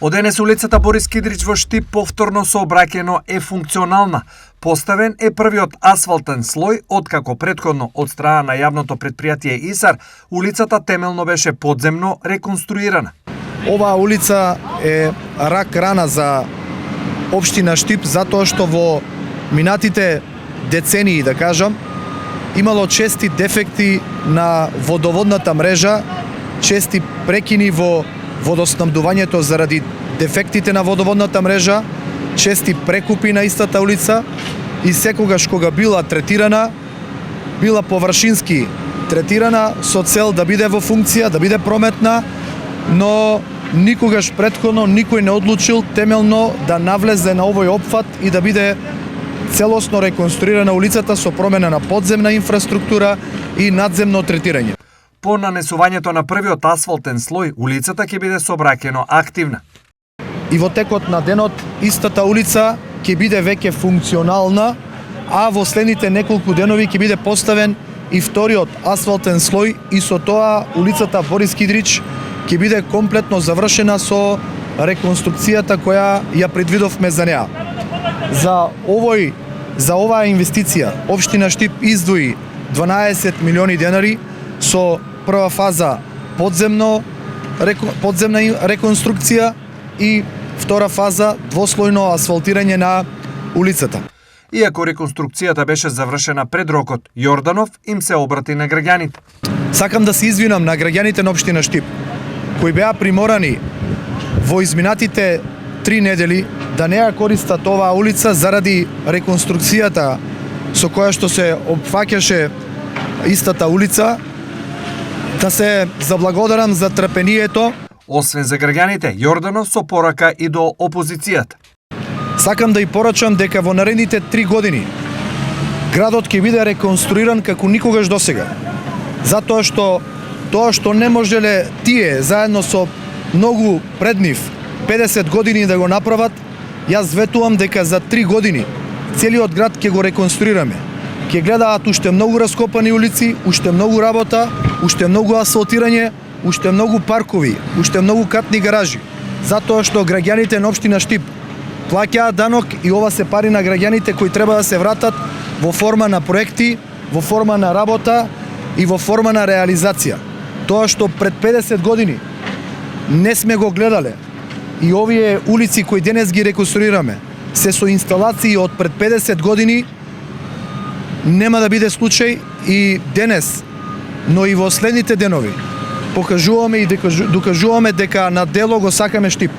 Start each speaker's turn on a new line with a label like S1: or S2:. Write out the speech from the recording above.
S1: Од денес улицата Борис Кидрич во Штип повторно сообраќајно е функционална. Поставен е првиот асфалтен слој откако претходно од страна на јавното претпријатие ИСАР улицата темелно беше подземно реконструирана.
S2: Оваа улица е рак рана за општина Штип затоа што во минатите децении, да кажам, имало чести дефекти на водоводната мрежа, чести прекини во водоснабдувањето заради дефектите на водоводната мрежа, чести прекупи на истата улица и секогаш кога била третирана, била површински третирана со цел да биде во функција, да биде прометна, но никогаш претходно никој не одлучил темелно да навлезе на овој опфат и да биде целосно реконструирана улицата со промена на подземна инфраструктура и надземно третирање.
S1: По нанесувањето на првиот асфалтен слој, улицата ќе биде сообраќајно активна.
S2: И во текот на денот истата улица ќе биде веќе функционална, а во следните неколку денови ќе биде поставен и вториот асфалтен слој и со тоа улицата Борис Кидрич ќе биде комплетно завршена со реконструкцијата која ја предвидовме за неа. За оваа инвестиција општина Штип издвои 12 милиони денари со прва фаза подземна реконструкција и втора фаза двослојно асфалтирање на улицата.
S1: Иако реконструкцијата беше завршена пред рокот, Јорданов им се обрати на граѓаните.
S2: Сакам да се извинам на граѓаните на општина Штип, кои беа приморани во изминатите 3 недели да не ја користат оваа улица заради реконструкцијата со која што се опфаќаше истата улица. Да се заблагодарам за трпението.
S1: Освен за граѓаните, Јорданов со порака и до опозицијата.
S2: Сакам да и порачам дека во наредните 3 години градот ќе биде реконструиран како никогаш досега. Затоа што тоа што не можеле тие заедно со многу пред нив 50 години да го направат, јас ветувам дека за 3 години целиот град ќе го реконструираме. Ќе гледаат уште многу раскопани улици, уште многу работа, уште многу асфалтирање, уште многу паркови, уште многу катни гаражи. Затоа што граѓаните на општина Штип плаќаат данок и ова се пари на граѓаните кои треба да се вратат во форма на проекти, во форма на работа и во форма на реализација. Тоа што пред 50 години не сме го гледале и овие улици кои денес ги реконструираме се со инсталации од пред 50 години, нема да биде случај и денес, но и во следните денови покажуваме и докажуваме дека на дело го сакаме Штип.